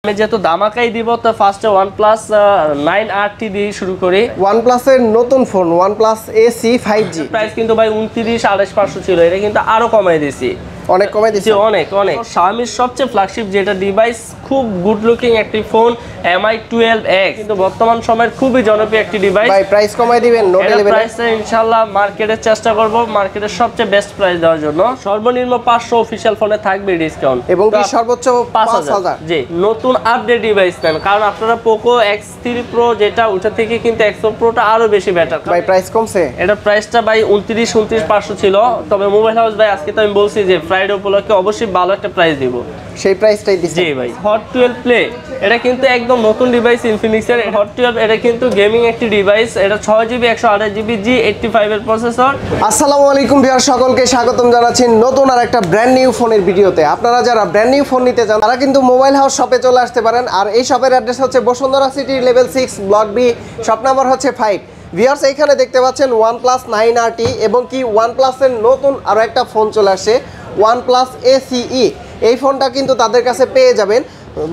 আমি যেহেতু দামাকাই দিব তো ফার্স্টে OnePlus 9RT দিয়ে শুরু করি। OnePlus এর নতুন phone OnePlus AC 5G price কিন্তু ভাই 29,500 ছিল, এটা কিন্তু আরো কমাই দিয়েছি, অনেক কমাই দিয়েছি, অনেক অনেক। Xiaomi's সবচেয়ে ফ্ল্যাগশিপ যেটা ডিভাইস, খুব গুড লুকিং একটি ফোন Mi 12X, কিন্তু বর্তমান সময়ের খুবই জনপ্রিয় একটি ডিভাইস। ভাই প্রাইস কমাই দিবেন নোট 11 প্রাইসে ইনশাআল্লাহ মার্কেটের চেষ্টা করব মার্কেটের সবচেয়ে বেস্ট প্রাইস দেওয়ার জন্য। সর্বনিম্ন 500 অফিশিয়াল ফোনে থাকবে ডিসকাউন্ট এবং কি সর্বোচ্চ 5000। জি, নতুন আপডেট ডিভাইস নেন, কারণ আপনারা Poco X3 Pro যেটা ওটা থেকে কিন্তু X4 Proটা আরো বেশি বেটার। ভাই প্রাইস কমছে, এটা প্রাইসটা ভাই 29,500 ছিল, তবে মোবাইল হাউস ভাই আজকে তো আমি বলছি যে ফ্রাইডে উপলক্ষে অবশ্যই ভালো একটা প্রাইস দিব, সেই প্রাইসটাই দিচ্ছি। জি ভাই। Hot 12 Play এটা কিন্তু একদম নতুন ডিভাইস Infinix এর। Hot 12 এটা কিন্তু গেমিং একটি ডিভাইস, এটা 6GB 128GB G85 এর প্রসেসর। আসসালামু আলাইকুম ভিউয়ার, সকলকে স্বাগতম জানাচ্ছি নতুন আর একটা ব্র্যান্ড নিউ ফোনের ভিডিওতে। আপনারা যারা ব্র্যান্ড নিউ ফোন নিতে চান তারা কিন্তু মোবাইল হাউস শপে চলে আসতে পারেন। আর এই শপের অ্যাড্রেস হচ্ছে Bashundhara city level 6 block B, shop number হচ্ছে 5। ভিউয়ার্স এইখানে দেখতে পাচ্ছেন OnePlus 9RT এবং কি OnePlus এর নতুন আরো একটা ফোন চলে আসছে OnePlus ACE। এই ফোনটা কিন্তু তাদের কাছে পেয়ে যাবেন।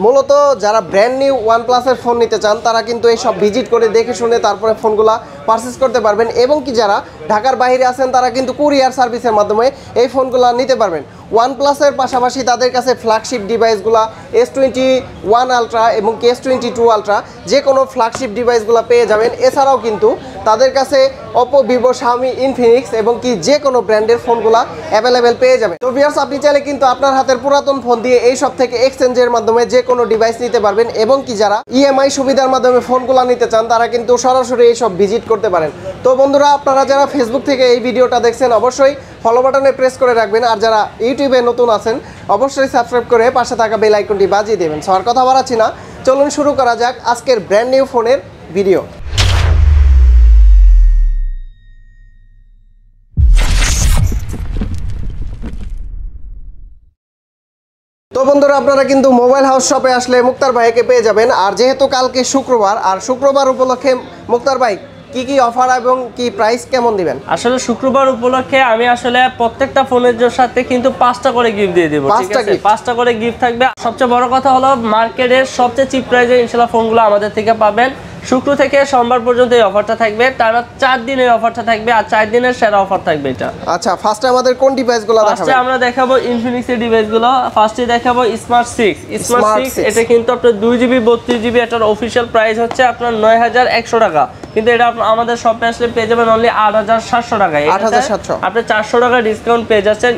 মূলত যারা ব্র্যান্ড নিউ OnePlus এর ফোন নিতে চান তারা কিন্তু এই সব ভিজিট করে দেখে শুনে তারপরে ফোনগুলা পারচেজ করতে পারবেন। এবং কি যারা ঢাকার বাইরে আছেন তারা কিন্তু কুরিয়ার সার্ভিসের মাধ্যমে এই ফোনগুলো নিতে পারবেন। OnePlus এর পাশাপাশি তাদের কাছে ফ্ল্যাগশিপ ডিভাইসগুলো S21 Ultra এবং S22 Ultra যে কোনো ফ্ল্যাগশিপ ডিভাইসগুলো পেয়ে যাবেন। এছাড়াও কিন্তু তাদের কাছে Oppo, Vivo, Xiaomi, Infinix এবং কি যে কোনো ব্র্যান্ডের ফোনগুলো অ্যাভেলেবেল পেয়ে যাবেন। তো ভিউয়ার্স আপনি চাইলে কিন্তু আপনার হাতের পুরাতন ফোন দিয়ে এই সব থেকে এক্সচেঞ্জের মাধ্যমে যে কোনো ডিভাইস নিতে পারবেন। এবং কি যারা EMI সুবিধার মাধ্যমে ফোনগুলো নিতে চান তারা কিন্তু সরাসরি এই সব ভিজিট করতে পারেন। তো বন্ধুরা, আপনারা যারা ফেসবুক থেকে এই ভিডিওটা দেখছেন অবশ্যই ফলো বাটনে প্রেস করে রাখবেন। আর যারা ইউটিউবে নতুন আছেন অবশ্যই সাবস্ক্রাইব করে পাশে থাকা বেল আইকনটি বাজিয়ে দেবেন। সো আর কথা বাড়াচ্ছি না, চলুন শুরু করা যাক আজকের ব্র্যান্ড নিউ ফোনের ভিডিও। তো বন্ধুরা, আপনারা কিন্তু মোবাইল হাউস শপে আসলে মুক্তার ভাইকে পেয়ে যাবেন। আর যেহেতু কালকে শুক্রবার, আর শুক্রবার উপলক্ষে মুক্তার ভাই কি কি অফার এবং কি প্রাইস কেমন দিবেন? আসলে শুক্রবার উপলক্ষে আমি আসলে প্রত্যেকটা ফোনের সাথে কিন্তু 5টা করে গিফট দিয়ে দিব। ঠিক আছে, 5টা করে গিফট থাকবে। সবচেয়ে বড় কথা হলো মার্কেটের সবচেয়ে চিপ প্রাইসে ইনশাআল্লাহ ফোনগুলো আমাদের থেকে পাবেন। শুক্র থেকে সোমবার পর্যন্ত এই অফারটা থাকবে, তারপর 4 দিনের অফারটা থাকবে, আর 4 দিনের সেরা অফার থাকবে এটা। আচ্ছা, ফার্স্টে আমাদের কোন ডিভাইসগুলো দেখাবেন? ফার্স্টে আমরা দেখাবো Infinix এর ডিভাইসগুলো। ফার্স্টে দেখাবো Smart 6। Smart 6 এটা কিন্তু আপনার 2GB 32GB, এটার অফিশিয়াল প্রাইস হচ্ছে আপনার 9,100 টাকা, কিন্তু এটা আমাদের শপে আসলে পেয়ে যাবেন অনলি 8,700 টাকায়। 8,700 আপনি 400 টাকা ডিসকাউন্ট পেয়ে যাচ্ছেন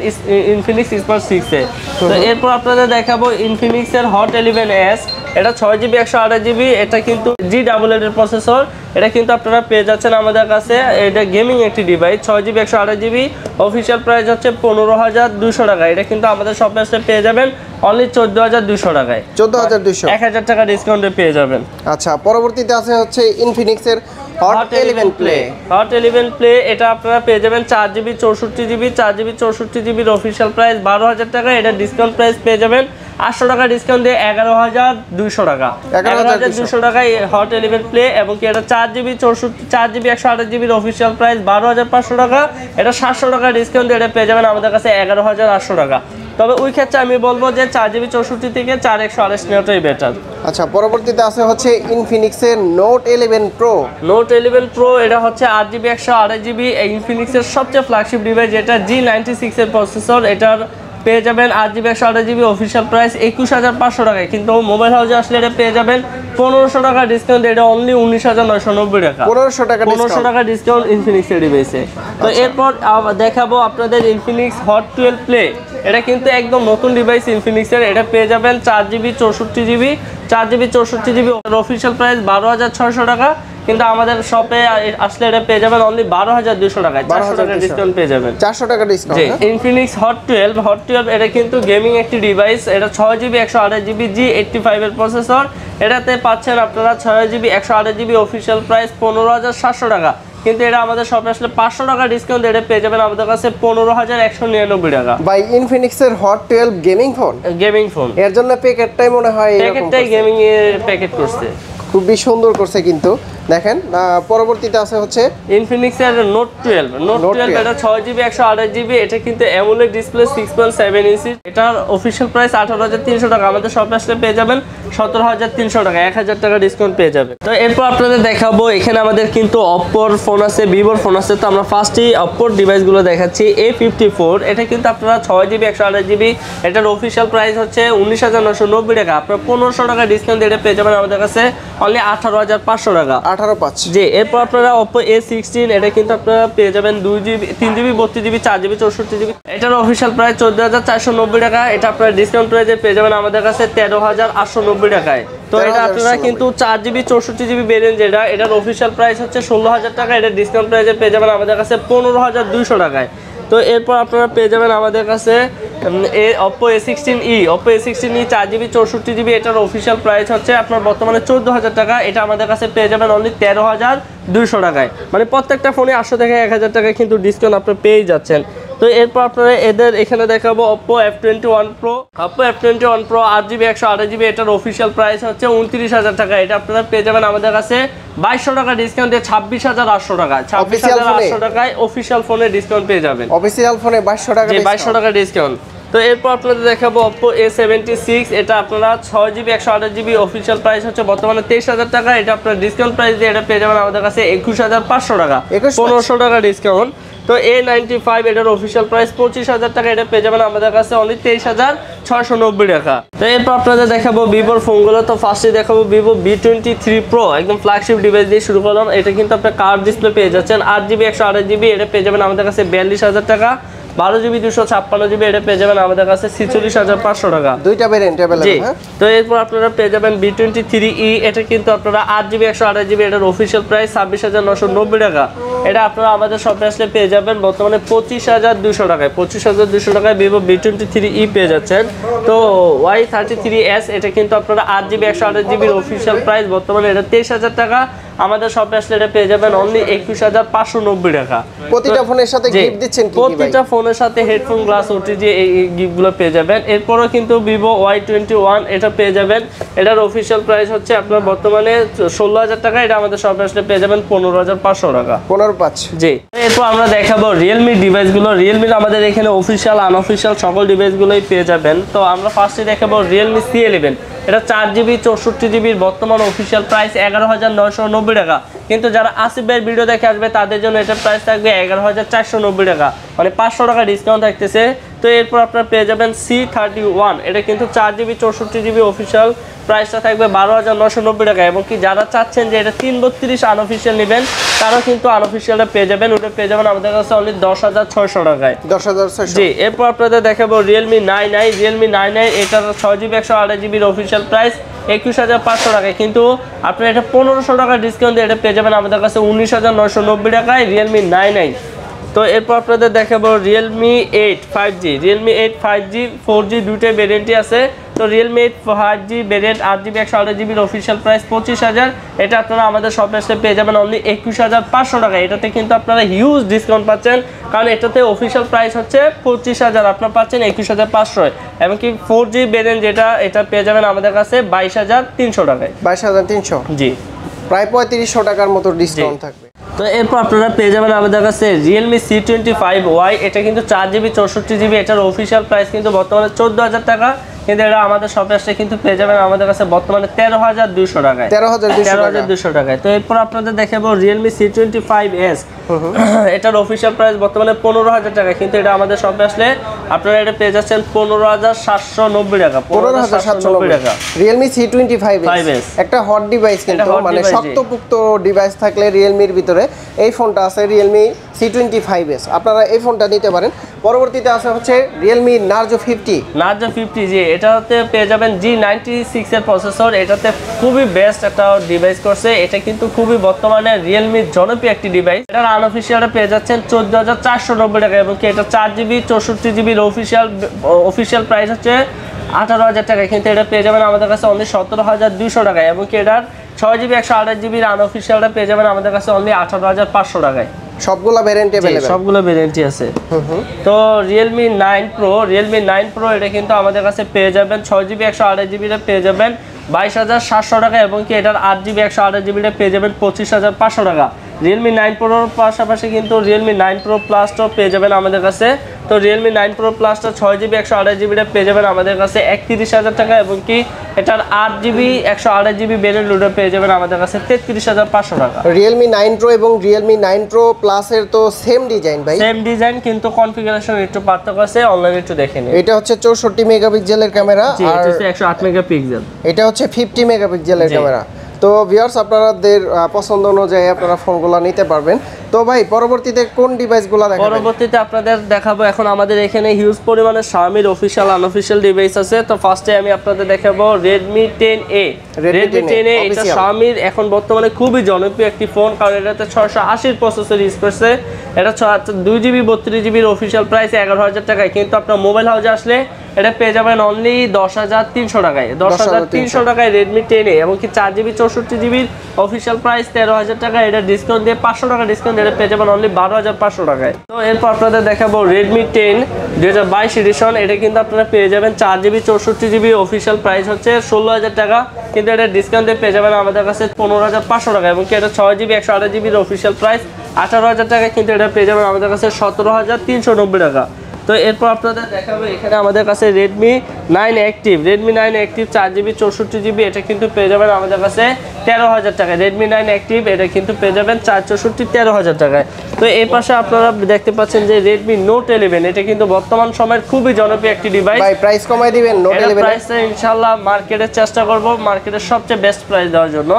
Infinix Smart 6 এ। তো এরপর আপনাদের দেখাবো Infinix এর Hot 11s। এটা 6GB 128GB, এটা কিন্তু G88 এর প্রসেসর। এটা কিন্তু আপনারা পেয়ে যাচ্ছেন আমাদের কাছে, এটা গেমিং একটি device. 6GB 128GB, official price হচ্ছে 15,200 টাকা। এটা কিন্তু আমাদের শপে আসলে পেয়ে যাবেন অনলি 14,200 টাকায়। 14,200, 1000 টাকা ডিসকাউন্টে পেয়ে যাবেন। আচ্ছা, পরবর্তীতে আছে হচ্ছে Infinix এর Hot 11 Play। Hot 11 Play এটা আপনারা পেয়ে যাবেন 4GB 64GB, 4GB 64GB এর অফিশিয়াল প্রাইস 12,000 টাকা। এটা ডিসকাউন্ট প্রাইস পেয়ে যাবেন 800 টাকা ডিসকাউন্ট দিয়ে 11,200 টাকা। 11,200 টাকায় Hot 11 Play। এবং কি এটা 4GB 128GB এর অফিশিয়াল প্রাইস 12,500 টাকা। এটা 700 টাকা ডিসকাউন্ট দিয়ে এটা পেয়ে যাবেন আমাদের কাছে 11,800 টাকা। তবে ওই ক্ষেত্রে আমি বলবো যে 4GB 64 থেকে 4128 নেওয়াটাই বেটার। আচ্ছা, পরবর্তীতে আছে হচ্ছে Infinix এর Note 11 Pro। Note 11 Pro এটা হচ্ছে 8GB 128GB, Infinix এর সবচেয়ে ফ্ল্যাগশিপ ডিভাইস, যেটা G96 এর প্রসেসর। এটার পেয়ে যাবেন 8GB 128GB, অফিশিয়াল প্রাইস 21,500 টাকায়, কিন্তু মোবাইল হাউসে আসলে এটা পেয়ে যাবেন 1500 টাকা ডিসকাউন্ট, এটা অনলি 19,990 টাকা। 1500 টাকা ডিসকাউন্ট Infinix এর ডিভাইসে। তো এরপর দেখাবো আপনাদের Infinix Hot 12 Play। এটা কিন্তু একদম নতুন ডিভাইস Infinix এর। এটা পেয়ে যাবেন 4GB 64GB, অফিশিয়াল প্রাইস 12,600 টাকা, কিন্তু আমাদের শপে আসলে এটা পেয়ে যাবেন অনলি 12,200 টাকায়। 400 টাকা ডিসকাউন্ট পেয়ে যাবেন। 400 টাকা ডিসকাউন্ট। Infinix Hot 12 এটা কিন্তু গেমিং একটি ডিভাইস। এটা 6GB 128GB G85 এর প্রসেসর। এটাতে পাচ্ছেন আপনারা 6GB 128GB, অফিশিয়াল প্রাইস 15,700 টাকা, কিন্তু এটা আমাদের শপে আসলে 500 টাকা ডিসকাউন্ট এটা পেয়ে যাবেন আমাদের কাছে 15,199 টাকা। ভাই Infinix এর Hot 12 গেমিং ফোন, এর জন্য প্যাকেটটাই মনে হয় প্যাকেটটাই গেমিং এর প্যাকেট করছে, খুবই সুন্দর করছে কিন্তু। দেখেন পরবর্তীতে আছে হচ্ছে ইনফিনিক্সের নোট 12 এটা 6GB 128GB, এটা কিন্তু অ্যামোলেড ডিসপ্লে 6.7 ইঞ্চি। এটার অফিশিয়াল প্রাইস 18,300 টাকা, আমাদের শপে আসলে পেয়ে যাবেন 17,300 টাকা, 1000 টাকা ডিসকাউন্ট পেয়ে যাবেন। তো এরপর আপনাদের দেখাবো এখানে আমাদের কিন্তু অপ্পোর ফোন আছে, ভিভোর ফোন আছে। তো আমরা ফার্স্টেই অপ্পোর ডিভাইসগুলো দেখাচ্ছি। A54 এটা কিন্তু আপনারা 6GB 128GB, এটার অফিশিয়াল প্রাইস হচ্ছে 19,990 টাকা, আপনারা 1500 টাকা ডিসকাউন্ট দিয়ে পেয়ে যাবেন আমাদের কাছে অনলি 18,500 টাকা। 18,500 জি। এরপর আপনারা Oppo A16 এটা কিন্তু আপনারা পেয়ে যাবেন 2GB 3GB 32GB 4GB 64GB, এটার অফিশিয়াল প্রাইস 14,490 টাকা, এটা আপনারা ডিসকাউন্ট প্রাইসে পেয়ে যাবেন আমাদের কাছে 13,890 টাকায়। তো এটা আপনারা কিন্তু 4GB 64GB ভেরিয়েন্ট যেটা, এটার অফিশিয়াল প্রাইস হচ্ছে 16,000 টাকা, এটা ডিসকাউন্ট প্রাইসে পেয়ে যাবেন আমাদের কাছে 15,200 টাকায়। তো এরপর আপনারা পেয়ে যাবেন আমাদের কাছে Oppo A16e 4GB 64GB, এটার অফিশিয়াল প্রাইস হচ্ছে আপনার বর্তমানে 14,000 টাকা, এটা আমাদের কাছে পেয়ে যাবেন অনলি 13,200 টাকায়। মানে প্রত্যেকটা ফোনে 800 থেকে 1,000 টাকা কিন্তু ডিসকাউন্ট আপনারা পেয়ে যাচ্ছেন। তো এরপর আপনারা এদের এখানে দেখাবো Oppo F21 Pro 8GB 128GB, এটার অফিশিয়াল প্রাইস হচ্ছে 29,000 টাকা, এটা আপনারা পেয়ে যাবেন আমাদের কাছে 2200 টাকা ডিসকাউন্ট দিয়ে 26,800 টাকা, 26,800 টাকায় অফিশিয়াল ফোনে ডিসকাউন্ট পেয়ে যাবেন। অফিশিয়াল ফোনে 2200 টাকা, 2200 টাকা ডিসকাউন্ট। তো এরপর আপনাদের দেখাবো Oppo A76, এটা আপনারা 6GB 128GB, অফিশিয়াল প্রাইস হচ্ছে বর্তমানে 23,000 টাকা, এটা আপনারা ডিসকাউন্ট প্রাইস দিয়ে এটা পেয়ে যাবেন আমাদের কাছে 21,500 টাকা, 1500 টাকা ডিসকাউন্ট। তো A95 এটার অফিশিয়াল প্রাইস 25,000 টাকা, এটা পেয়ে যাবেন আমাদের কাছে অনলি 23,690 টাকা। তো এরপর আপনাদের দেখাবো ভিভোর ফোনগুলো। তো ফার্স্টে দেখাবো Vivo V23 Pro, একদম ফ্ল্যাগশিপ ডিভাইস দিয়ে শুরু করলাম। এটা কিন্তু আপনার কার্ভ ডিসপ্লে পেয়ে যাচ্ছেন, 8GB 128GB, এটা পেয়ে যাবেন আমাদের কাছে 42,000 টাকা, 12GB 256GB, এটা পেয়ে যাবেন আমাদের কাছে 46,500 টাকা, দুইটা ভেরিয়েন্ট अवेलेबल। হ্যাঁ, তো এরপর আপনারা পেয়ে যাবেন V23e, এটা কিন্তু আপনারা 8GB 128GB, এটার অফিশিয়াল প্রাইস 26,990 টাকা, এটা আপনারা আমাদের শপে আসলে পেয়ে যাবেন বর্তমানে 25,200 টাকায়, 25,200 টাকায় Vivo V23e পেয়ে যাচ্ছেন। তো Y33s এটা কিন্তু আপনারা 8GB 128GB, অফিশিয়াল প্রাইস বর্তমানে এটা 23,000 টাকা, আমাদের শপে আসলে এটা পেয়ে যাবেন অনলি 21,590 টাকা। প্রতিটা ফোনের সাথে গিফট দিচ্ছেন কি? প্রতিটা ফোনের সাথে হেডফোন, গ্লাস, ওটিজি এই গিফটগুলো পেয়ে যাবেন। এরপরও কিন্তু Vivo Y21 এটা পেয়ে যাবেন, এটার অফিশিয়াল প্রাইস হচ্ছে আপনার বর্তমানে 16,000 টাকা, এটা আমাদের শপে আসলে পেয়ে যাবেন 15,500 টাকা, 15,500। জি। এরপর আমরা দেখাবো Realme ডিভাইসগুলো। Realme আমাদের এখানে অফিশিয়াল আনঅফিশিয়াল সকল ডিভাইসগুলোই পেয়ে যাবেন। তো আমরা ফার্স্টে দেখাবো Realme C11, এটা 4GB 64GB, বর্তমান অফিশিয়াল প্রাইস 11,990 টাকা, কিন্তু যারা আসিফ ভাইয়ের ভিডিও দেখে আসবে তাদের জন্য এটার প্রাইস থাকবে 11,490 টাকা, মানে 500 টাকা ডিসকাউন্ট থাকতেছে। তো এরপর আপনারা পেয়ে যাবেন C31, এটা কিন্তু 4GB 64GB, অফিশিয়াল প্রাইসটা থাকবে 12,990 টাকা, এবং কি যারা চাচ্ছেন যে এটা 332 আনঅফিশিয়াল নেবেন তারাও কিন্তু আনঅফিশিয়ালটা পেয়ে যাবেন, ওটা পেয়ে যাবেন আমাদের কাছে অনলি 10,600 টাকায়, 10,600। জি। এরপর আপনাদের দেখাবো Realme 99, এটার 6GB 128GB, অফিশিয়াল প্রাইস 21,500 টাকায়, কিন্তু আপনারা এটা 1500 টাকা ডিসকাউন্ট দিয়ে এটা পেয়ে যাবেন আমাদের কাছে 19,990 টাকায় Realme 99। তো এরপর আপনাদের দেখাবো Realme 8 5G, Realme 8 5G 4G দুইটাই ভেরিয়েন্টই আছে। তো Realme 8 5G variant 8GB 128GB, official price 25,000, এটা আপনারা আমাদের শপে এসে পেয়ে যাবেন অনলি 21,500 টাকা, এটাতে কিন্তু আপনারা হিউজ ডিসকাউন্ট পাচ্ছেন, কারণ এটাতে অফিশিয়াল প্রাইস হচ্ছে 25,000, আপনারা পাচ্ছেন 21,500, এবং কি 4G ভেরিয়েন্ট যেটা, এটা পেয়ে যাবেন আমাদের কাছে 22,300 টাকায়, 22,300, জি। প্রায় 3500 টাকার মতো ডিসকাউন্ট থাকবে। তো এরপর আপনারা পেয়ে যাবেন আমাদের কাছে Realme C25Y, এটা কিন্তু 4GB 64GB, এটার অফিশিয়াল প্রাইস কিন্তু বর্তমানে 14,000 টাকা, কিন্তু এটা আমাদের শপে আসলে কিন্তু পেয়ে যাবেন আমাদের কাছে বর্তমানে 13,200 টাকায়, 13,200 টাকায়। তো এরপর আপনাদের দেখাবো Realme C25s, এটার অফিশিয়াল প্রাইস বর্তমানে 15,000 টাকা, কিন্তু এটা আমাদের শপে আসলে আপনারা এটা পেয়ে যাচ্ছেন 15,790 টাকা, 15,790 টাকা। Realme C25s একটা হট ডিভাইস, কিন্তু মানে শক্তপোক্ত ডিভাইস থাকলে Realme এর ভিতরে এই ফোনটা আছে, Realme C25s, আপনারা এই ফোনটা নিতে পারেন। পরবর্তীতে আছে হচ্ছে Realme Narzo 50, জি, এটাতে পেয়ে যাবেন G96 এর প্রসেসর, এটাতে খুবই বেস্ট একটা ডিভাইস করছে, এটা কিন্তু খুবই বর্তমানে Realme জনপ্রিয় একটি ডিভাইস। এটার আনঅফিশিয়ালটা পেয়ে যাচ্ছেন 14,490 টাকা, এবং কি এটা 4GB 64GB, অফিশিয়াল প্রাইস হচ্ছে 18,000 টাকা, কিন্তু এটা পেয়ে যাবেন আমাদের কাছে অনলি 17,200 টাকায়, এবং কি এটার 6GB 128GB আনঅফিশিয়ালটা পেয়ে যাবেন আমাদের কাছে অনলি 18,500 টাকায়। সবগুলা ভ্যারিয়েন্ট अवेलेबल, সবগুলো ভ্যারিয়েন্টই আছে। তো Realme 9 Pro এটা কিন্তু আমাদের কাছে পেয়ে যাবেন 6GB 128GB পেয়ে যাবেন 22,700 টাকা এবং কি এটার 8GB 128GBটা পেয়ে যাবেন 25,500 টাকা। রিয়েলমি 9 প্রোর পাশাপাশি কিন্তু রিয়েলমি 9 প্রো প্লাসটাও পেয়ে যাবেন আমাদের কাছে। তো রিয়েলমি 9 প্রো প্লাসটা 6GB 128GBটা পেয়ে যাবেন আমাদের কাছে 31,000 টাকা এবং কি এটার 8GB 128GB ভেরিয়েন্ট লোডে পেয়ে যাবেন আমাদের কাছে 33,500 টাকা। রিয়েলমি 9 প্রো এবং রিয়েলমি 9 প্রো প্লাসের তো সেম ডিজাইন ভাই, সেম ডিজাইন কিন্তু কনফিগারেশন একটু পার্থক্য আছে, অনলাইনে একটু দেখে নিন। এটা হচ্ছে 64 মেগাপিক্সেলের ক্যামেরা আর এটা হচ্ছে 108 মেগাপিক্সেল, এটা হচ্ছে 50 মেগাপিক্সেলের ক্যামেরা। তো ভিউয়ার্স আপনাদের পছন্দ অনুযায়ী আপনারা ফোনগুলো নিতে পারবেন। তো ভাই পরবর্তীতে কোন ডিভাইসগুলো দেখাবেন? পরবর্তীতে আপনাদের দেখাবো এখন আমাদের এখানে হিউজ পরিমাণে Xiaomi অফিশিয়াল আনঅফিশিয়াল ডিভাইস আছে। তো ফার্স্টে আমি আপনাদের দেখাবো Redmi 10A। Redmi 10A এটা Xiaomi এখন বর্তমানে খুবই জনপ্রিয় একটি ফোন, কারণ এটাতে 680 প্রসেসর ইউজ করছে। এটা 2GB 32GB এর অফিশিয়াল প্রাইস 11,000 টাকায়, কিন্তু আপনার মোবাইল হাউসে আসলে এটা পেয়ে যাবেন অনলি 10,300 টাকায়। 10,300 টাকায় Redmi 10A এবং কি 4GB 64GB অফিশিয়াল প্রাইস 13,000 টাকা। এটা ডিসকাউন্ট দিয়ে 500 টাকা ডিসকাউন্ট দিয়ে পেয়ে যাবেন অনলি 12,500 টাকায়। তো এরপর আপনাদের দেখাবো Redmi 10 2022 এডিশন। এটা কিন্তু আপনারা পেয়ে যাবেন 4GB 64GB অফিশিয়াল প্রাইস হচ্ছে 16,000 টাকা, কিন্তু এটা ডিসকাউন্ট দিয়ে পেয়ে যাবেন আমাদের কাছে 15,500 টাকা এবং কি এটা 6GB 128GB এর অফিশিয়াল প্রাইস 18,000 টাকা, কিন্তু এটা পেয়ে যাবেন আমাদের কাছে 17,390 টাকা। তো এরপর আপনাদের দেখাবো এখানে আমাদের কাছে Redmi 9 Active। Redmi 9 Active 4GB 64GB এটা কিন্তু পেয়ে যাবেন আমাদের কাছে 13,000 টাকায়। Redmi 9 Active এটা কিন্তু পেয়ে যাবেন 464 13,000 টাকায়। তো এই পাশে আপনারা দেখতে পাচ্ছেন যে Redmi Note 11 এটা কিন্তু বর্তমান সময়ের খুবই জনপ্রিয় একটি ডিভাইস। ভাই প্রাইস কমাই দিবেন Note 11 এর প্রাইসটা ইনশাআল্লাহ মার্কেটের চেষ্টা করব মার্কেটের সবচেয়ে বেস্ট প্রাইস দেওয়ার জন্য।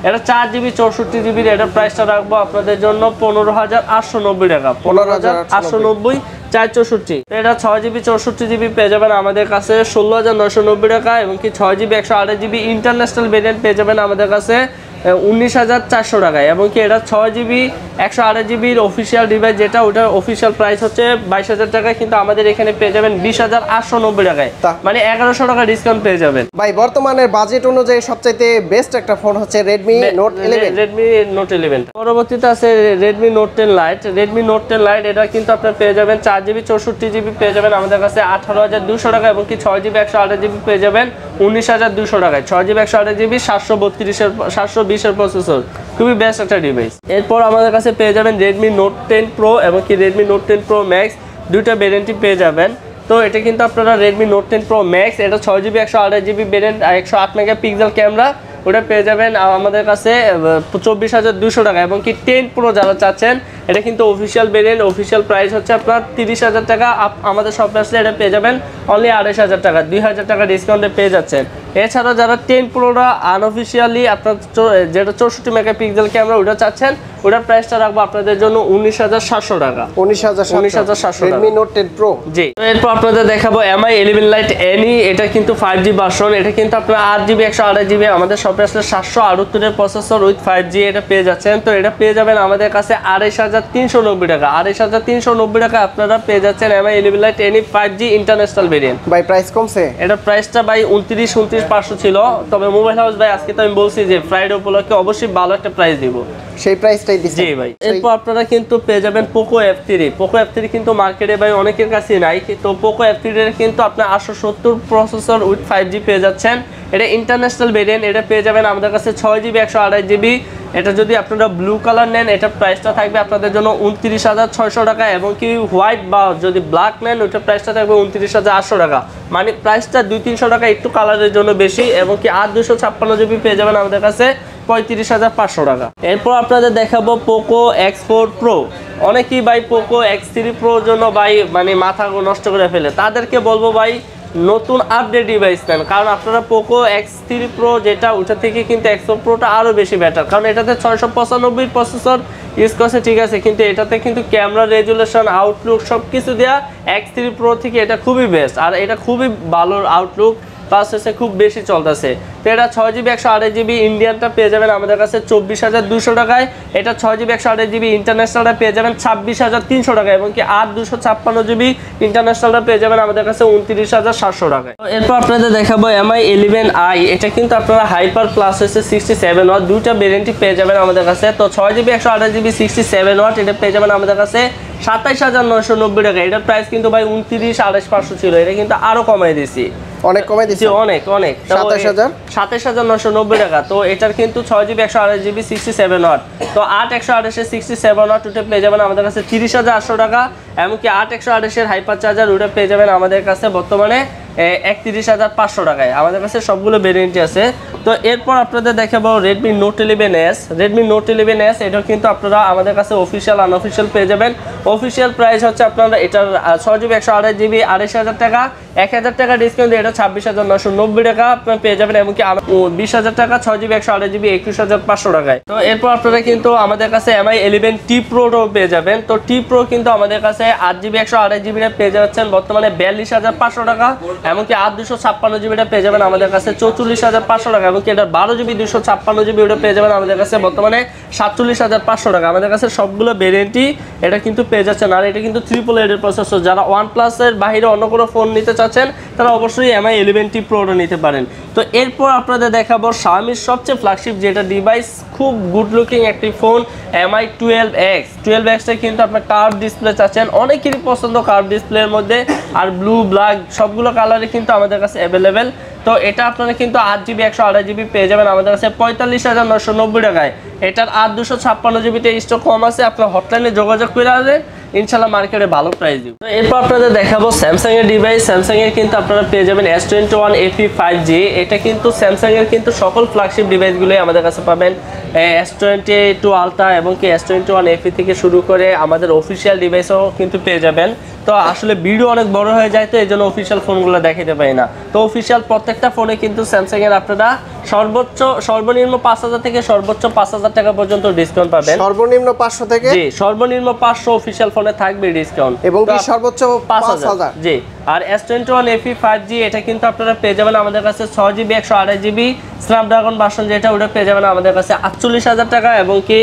এটা 4GB 64GB এর প্রাইসটা রাখবো আপনাদের জন্য 15,890 টাকা। 15,890 464। এটা 6GB 64GB পেয়ে যাবেন আমাদের কাছে 16,990 টাকা এবং কি 6GB 128GB ইন্টারন্যাশনাল ভেরিয়েন্ট পেয়ে যাবেন আমাদের কাছে 19,400 টাকায় এবং কি এটা 6GB 128GB অফিসিয়াল ডিভাইস যেটা ওটার অফিসিয়াল প্রাইস হচ্ছে 22,000 টাকা, কিন্তু আমাদের এখানে পেয়ে যাবেন 20,890 টাকায়, মানে 1,100 টাকা ডিসকাউন্ট পেয়ে যাবেন। ভাই বর্তমানের বাজেট অনুযায়ী সবচাইতে বেস্ট একটা ফোন হচ্ছে Redmi Note 11। Redmi Note 11 পরবর্তীতে আছে Redmi Note 10 Lite। Redmi Note 10 Lite এটা কিন্তু আপনারা পেয়ে যাবেন 4GB 64GB পেয়ে যাবেন আমাদের কাছে 18,200 টাকা এবং কি 6GB 128GB পেয়ে যাবেন 19,200 টাকায়। 6GB 128GB 720 এর প্রসেসর, খুবই বেস্ট একটা ডিভাইস। এরপর আমাদের কাছে পেয়ে যাবেন Redmi Note 10 Pro এবং কি Redmi Note 10 Pro Max, দুইটা ভেরিয়েন্টই পেয়ে যাবেন। তো এটা কিন্তু আপনারা Redmi Note 10 Pro Max এটা 6GB 128GB variant 108 megapixel camera, ওটা পেয়ে যাবেন আমাদের কাছে 24,200 টাকা এবং কি 10 Pro যারা চাচ্ছেন এটা কিন্তু অফিসিয়াল ভেরিয়েন্ট, অফিসিয়াল প্রাইস হচ্ছে আপনার 30,000 টাকা। আমাদের শপে আসলে এটা পেয়ে যাবেন অনলি 28,000 টাকা, 2,000 টাকা ডিসকাউন্টে পেয়ে যাচ্ছেন। এছাড়া যারা 10 Proটা আনঅফিসিয়ালি আপনার যেটা 64 মেগাপিক্সেল ক্যামেরা ওটা চাচ্ছেন, ওটার প্রাইসটা রাখবো আপনাদের জন্য 19,700 টাকা। 19,700 Redmi Note 10 Pro। জি, তো এরপর আপনাদের দেখাবো MI 11 Lite Any। এটা কিন্তু 5G ভার্সন, এটা কিন্তু আপনার 8GB 128GB আমাদের শপে আসলে 768 এর প্রসেসর উইথ 5G এটা পেয়ে যাচ্ছেন। তো এটা পেয়ে যাবেন আমাদের কাছে 28,390 টাকা। 28,390 টাকা আপনারা পেয়ে যাচ্ছেন MI 11 Lite Any 5G international variant. ভাই প্রাইস কমছে? এটা প্রাইসটা ভাই 29,500 ছিল, তবে মোবাইল হাউস ভাই আজকে তো আমি বলছি যে ফ্রাইডে উপলক্ষে অবশ্যই ভালো একটা প্রাইস দিব, সেই প্রাইসটাই দিচ্ছি। জি ভাই। এরপর আপনারা কিন্তু পেয়ে যাবেন Poco F3। Poco F3 কিন্তু মার্কেটে ভাই অনেকের কাছে নাই, তো Poco F3 এর কিন্তু আপনার 870 প্রসেসর উইথ 5G পেয়ে যাচ্ছেন। এটা ইন্টারন্যাশনাল ভেরিয়েন্ট, এটা পেয়ে যাবেন আমাদের কাছে 6GB 128GB। এটা যদি আপনারা ব্লু কালার নেন এটা প্রাইসটা থাকবে আপনাদের জন্য 29,600 টাকা এবং কি হোয়াইট বা যদি ব্ল্যাক নেন ওটা প্রাইসটা থাকবে 29,800 টাকা, মানে প্রাইসটা 200-300 টাকা একটু কালারের জন্য বেশি এবং কি 8/256GB পেয়ে যাবেন আমাদের কাছে 35,500 টাকা। এরপর আপনাদের দেখাবো Poco X4 Pro। অনেকেই ভাই Poco X3 Pro জন্য ভাই মানে মাথা নষ্ট করে ফেলে, তাদেরকে বলবো ভাই নতুন আপডেট ডিভাইস নেন, কারণ আপনারা Poco X3 Pro যেটা ওটা থেকে কিন্তু X4 Proটা আরও বেশি বেটার, কারণ এটাতে 695 প্রসেসর ইউজ করছে ঠিক আছে, কিন্তু এটাতে কিন্তু ক্যামেরা রেজুলেশন আউটলুক সব কিছু দেওয়া X3 Pro থেকে এটা খুবই বেস্ট, আর এটা খুবই ভালো আউটলুক প্লাস হচ্ছে খুব বেশি চলতেছে। তো এটা 6GB 128GB ইন্ডিয়ানটা পেয়ে যাবেন আমাদের কাছে 24,200 টাকায়। এটা 6GB 128GB ইন্টারন্যাশনালটা পেয়ে যাবেন 26,300 টাকা এবং কি 8/256GB ইন্টারন্যাশনালটা পেয়ে যাবেন আমাদের কাছে 29,700 টাকায়। তো এরপর আপনাদের দেখাবো MI 11i। এটা কিন্তু আপনারা হাইপার প্লাস হচ্ছে 67 ওয়াট, দুইটা ভেরিয়েন্টই পেয়ে যাবেন আমাদের কাছে। তো 6GB 128GB 67 ওয়াট এটা পেয়ে যাবেন আমাদের কাছে 27,990 টাকা। এটার প্রাইস কিন্তু ভাই 29,500 ছিল, এটা কিন্তু আরও কমাই দিয়েছি। অনেক কমে দিচ্ছে, অনেক অনেক 27990 টাকা। তো এটার কিন্তু 6GB 128GB 67 ওয়াট, তো 8 128 67 ওয়াট ওটা পেয়ে যাবেন আমাদের কাছে 30800 টাকা। এমনকি 8 128 হাইপার চার্জার ওটা পেয়ে যাবেন আমাদের কাছে বর্তমানে 31500 টাকায়। আমাদের কাছে সবগুলো ভেরিয়েন্টই আছে। তো এরপর আপনাদের দেখাবো Redmi Note 11s। Redmi Note 11s এটা কিন্তু আপনারা আমাদের কাছে অফিশিয়াল আনঅফিশিয়াল পেয়ে যাবেন। অফিশিয়াল প্রাইস হচ্ছে আপনারা এটার 6GB 128GB 28000 টাকা, 1000 টাকা ডিসকাউন্ট দিয়ে এটা 26990 টাকা আপনারা পেয়ে যাবেন। এমনকি 20000 টাকা 6GB 128GB 21500 টাকায়। তো এরপর আপনারা কিন্তু আমাদের কাছে MI 11T Pro পেয়ে যাবেন। তো T Pro কিন্তু আমাদের কাছে 8GB 128GB পেয়ে যাচ্ছেন বর্তমানে 42500 টাকা। এমনকি 256GB পেয়ে যাবেন আমাদের কাছে 44500 টাকা। এমনকি এটা 12GB 256GB ওটা পেয়ে যাবেন আমাদের কাছে বর্তমানে 47500 টাকা। আমাদের কাছে সবগুলো ভেরিয়েন্টই এটা কিন্তু পেয়ে যাচ্ছেন। আর এটা কিন্তু 888 এর প্রসেসর। যারা OnePlus এর বাইরে অন্য কোনো ফোন নিতে চাচ্ছেন তারা অবশ্যই MI 11T Pro নিতে পারেন। তো এরপর আপনাদের দেখাবো Xiaomi সবচেয়ে ফ্ল্যাগশিপ যেটা ডিভাইস, খুব গুড লুকিং একটি ফোন MI 12X। 12X-টা কিন্তু আপনার কার্ভ ডিসপ্লে চাচ্ছেন, অনেকেরই পছন্দ কার্ভ ডিসপ্লের মধ্যে, আর ব্লু ব্ল্যাক সবগুলো কালারই কিন্তু আমাদের কাছে অ্যাভেলেবেল। তো এটা আপনারা কিন্তু 8GB 128GB পেয়ে যাবেন আমাদের কাছে 45990 টাকায়। এটার 256GBতে স্টক কম আছে, আপনার হটলাইনে যোগাযোগ করে আসবেন, ইনশাআল্লাহ মার্কেটে ভালো প্রাইস দিব। তো এরপর আপনাদের দেখাবো স্যামসাং এর ডিভাইস। স্যামসাং এর কিন্তু আপনারা পেয়ে যাবেন S21 FE 5G। এটা কিন্তু স্যামসাং এর কিন্তু সকল ফ্ল্যাগশিপ ডিভাইসগুলোই আমাদের কাছে পাবেন। S22 আলট্রা এবং কি S21 FE থেকে শুরু করে আমাদের অফিসিয়াল ডিভাইসও কিন্তু পেয়ে যাবেন। তো আসলে ভিডিও অনেক বড় হয়ে যায়, তো এই জন্য অফিসিয়াল ফোনগুলো দেখাতে পারি না। তো অফিসিয়াল প্রত্যেকটা ফোনে কিন্তু স্যামসাং এর আপনারা সর্বনিম্ন 5000 থেকে সর্বোচ্চ 5000 টাকা পর্যন্ত ডিসকাউন্ট পাবেন। সর্বনিম্ন 500 থেকে, জি সর্বনিম্ন 500 অফিসিয়াল ফোনে থাকবে ডিসকাউন্ট, এবং কি সর্বোচ্চ 5000। জি আর S21 FE 5G এটা কিন্তু আপনারা পেয়ে যাবেন আমাদের কাছে 6GB 128GB স্ন্যাপড্রাগন ভার্সন যেটা ওটা পেয়ে যাবেন আমাদের কাছে 48000 টাকা। এবং কি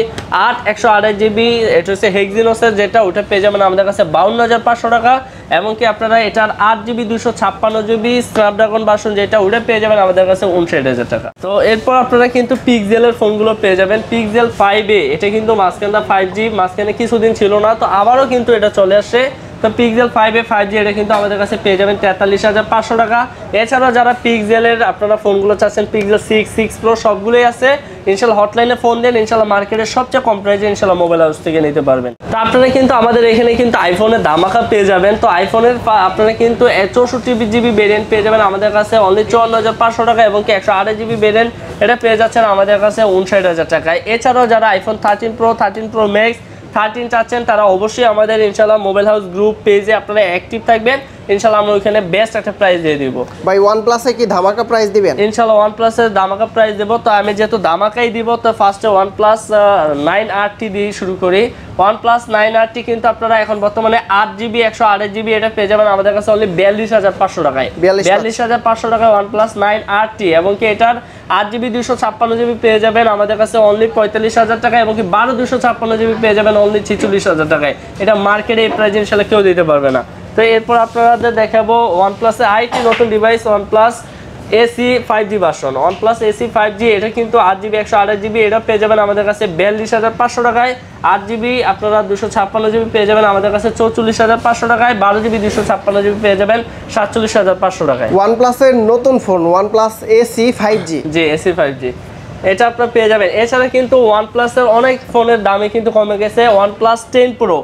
8 128GB এটা হচ্ছে হেক্সিনোসের যেটা ওটা পেয়ে যাবেন আমাদের কাছে 52500 টাকা। এবং কি আপনারা এটার 8GB 256GB স্ন্যাপড্রাগন ভার্সন যেটা ওটা পেয়ে যাবেন আমাদের কাছে 59000 টাকা। তো এরপর আপনারা কিন্তু পিক্সেলের ফোনগুলো পেয়ে যাবেন। পিক্সেল 5A এটা কিন্তু মাঝখানে 5G মাঝখানে কিছুদিন ছিল না, তো আবারও কিন্তু এটা চলে আসছে। তো পিক্সেল 5A 5G এটা কিন্তু আমাদের কাছে পেয়ে যাবেন 43500 টাকা। এছাড়াও যারা পিক্সেলের আপনারা ফোনগুলো চাচ্ছেন পিক্সেল 6 Pro সবগুলোই আছে। ইনশাআল্লাহ হটলাইনে ফোন দেন, ইনশাআল্লাহ মার্কেটের সবচেয়ে কম প্রাইসে ইনশাআল্লাহ মোবাইল হাউস থেকে নিতে পারবেন। তো আপনারা কিন্তু আমাদের এখানে কিন্তু আইফোনের ধামাকা পেয়ে যাবেন। তো আইফোনের আপনারা কিন্তু 64GB ভেরিয়েন্ট পেয়ে যাবেন আমাদের কাছে অনলি 54500 টাকা। এবং কি 128GB ভেরিয়েন্ট এটা পেয়ে যাচ্ছেন আমাদের কাছে 59000 টাকায়। এছাড়াও যারা আইফোন 13 Pro 13 Pro Max 13 চাচ্ছেন তারা অবশ্যই আমাদের ইনশাআল্লাহ মোবাইল হাউস গ্রুপ পেজে আপনারা অ্যাক্টিভ থাকবেন, ইনশাআল্লাহ আমরা ওখানে বেস্ট একটা প্রাইস দিয়ে দিব। ভাই OnePlus এ কি ধামাকা প্রাইস দিবেন? ইনশাআল্লাহ OnePlus এর ধামাকা প্রাইস দেব। তো আমি যেহেতু ধামাকাই দিব, তো ফার্স্টে OnePlus 9RT দিয়ে শুরু করি। OnePlus 9RT কিন্তু আপনারা এখন বর্তমানে 8GB 128GB এটা পেয়ে যাবেন আমাদের কাছে অনলি 42500 টাকায়। 42500 টাকায় OnePlus 9RT। এবং কি এটার 8GB 256GB পেয়ে যাবেন আমাদের কাছে অনলি 45000 টাকা। এবং কি 12 256GB পেয়ে যাবেন অনলি 46000 টাকায়। এটা মার্কেটে এই প্রাইস ইনশাআল্লাহ কেউ দিতে পারবে না। তো এরপর আপনাদের দেখাবো OnePlus এর আরেকটি নতুন device OnePlus AC 5G version. OnePlus AC 5G এটা কিন্তু 8GB 128GB এটা পেয়ে যাবেন আমাদের কাছে 42500 টাকায়। 8GB আপনারা 256GB পেয়ে যাবেন আমাদের কাছে 44500 টাকায়। 12GB 256GB পেয়ে যাবেন 47500 টাকায়। OnePlus এর নতুন ফোন OnePlus AC 5G, জি AC 5G এটা আপনারা পেয়ে যাবেন। এছাড়া কিন্তু OnePlus এর অনেক ফোনের দামই কিন্তু কমে গেছে। OnePlus 10 Pro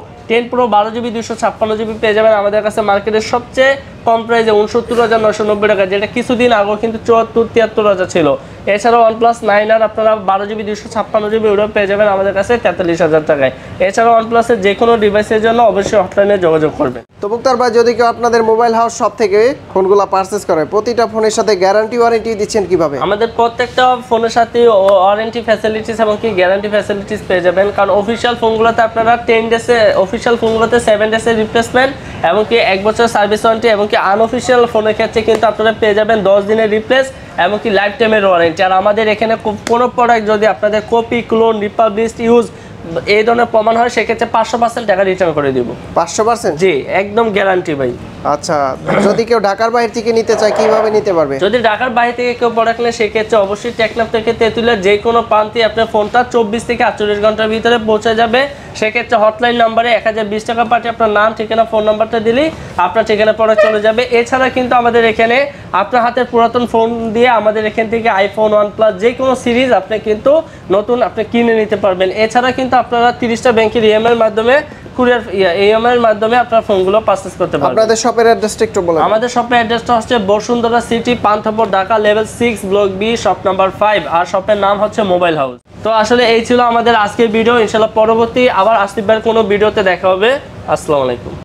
12GB 256GB পেয়ে যাবেন আমাদের কাছে মার্কেটের সবচেয়ে কম প্রাইসে 69990 টাকা, যেটা কিছুদিন আগে কিন্তু 74-73 ছিল। এছাড়াও OnePlus 9R আপনারা 12GB 256GB ওটা পেয়ে যাবেন আমাদের কাছে 43000 টাকায়। এছাড়াও OnePlus এর যে কোনো ডিভাইসের জন্য অবশ্যই হটলাইনে যোগাযোগ করবেন। তো মুক্তার ভাই, যদি কেউ আপনাদের মোবাইল হাউস শপ থেকে ফোনগুলো পারচেজ করে প্রতিটা ফোনের সাথে গ্যারান্টি ওয়ারেন্টি দিচ্ছেন কিভাবে? আমাদের প্রত্যেকটা ফোনের সাথে ওয়ারেন্টি ফ্যাসিলিটিস এবং কি গ্যারান্টি ফ্যাসিলিটিস পেয়ে যাবেন। কারণ অফিসিয়াল ফোনগুলোতে আপনারা 10 ডেজে, অফিসিয়াল ফোনগুলোতে 7 ডেজের রিপ্লেসমেন্ট এবং কি 1 বছর সার্ভিস ওয়ারেন্টি। এবং কি আনঅফিসিয়াল ফোনের ক্ষেত্রে কিন্তু আপনারা পেয়ে যাবেন 10 দিনের রিপ্লেস এবং কি লাইফ টাইমের ওয়ারেন্টি। আর আমাদের এখানে কোনো প্রোডাক্ট যদি আপনাদের কপি, ক্লোন, রিপাবলিশড, ইউজ এই ধরনের প্রমাণ হয় সেক্ষেত্রে 500% টাকা রিটার্ন করে দিব। 500%? জি একদম গ্যারান্টি ভাই। আচ্ছা, যদি কেউ ঢাকার বাইরে থেকে নিতে চায় কিভাবে নিতে পারবে? যদি ঢাকার বাইরে থেকে কেউ প্রোডাক্ট নেয় সেক্ষেত্রে অবশ্যই টেকনাফ থেকে তেঁতুলিয়া যে কোনো প্রান্তে আপনার ফোনটা 24 থেকে 48 ঘন্টার ভিতরে পৌঁছে যাবে। সেক্ষেত্রে হটলাইন নাম্বারে 1020 টাকা পাঠিয়ে আপনার নাম, ঠিকানা, ফোন নাম্বারটা দিলেই আপনার ঠিকানা পড়ে চলে যাবে। এছাড়া কিন্তু আমাদের এখানে আপনার হাতের পুরাতন ফোন দিয়ে আমাদের এখান থেকে আইফোন, OnePlus যে কোনো সিরিজ আপনি কিন্তু নতুন আপনি কিনে নিতে পারবেন। এছাড়া কিন্তু আপনারা 30টা ব্যাংকের ইএমআই এর মাধ্যমে কুরিয়ার ইএমআই এর মাধ্যমে আপনার ফোনগুলো পারচেজ করতে পারবেন। আপনাদের শপের অ্যাড্রেসটা একটু বলুন। আমাদের শপের অ্যাড্রেসটা হচ্ছে Bashundhara city, Panthapath, Dhaka, level 6 block B, shop number 5, আর শপের নাম হচ্ছে মোবাইল হাউস। তো আসলে এই ছিল আমাদের আজকের ভিডিও। ইনশাআল্লাহ পরবর্তী আবার আসিফ ভাইয়ের কোনো ভিডিওতে দেখা হবে। আসসালামু আলাইকুম।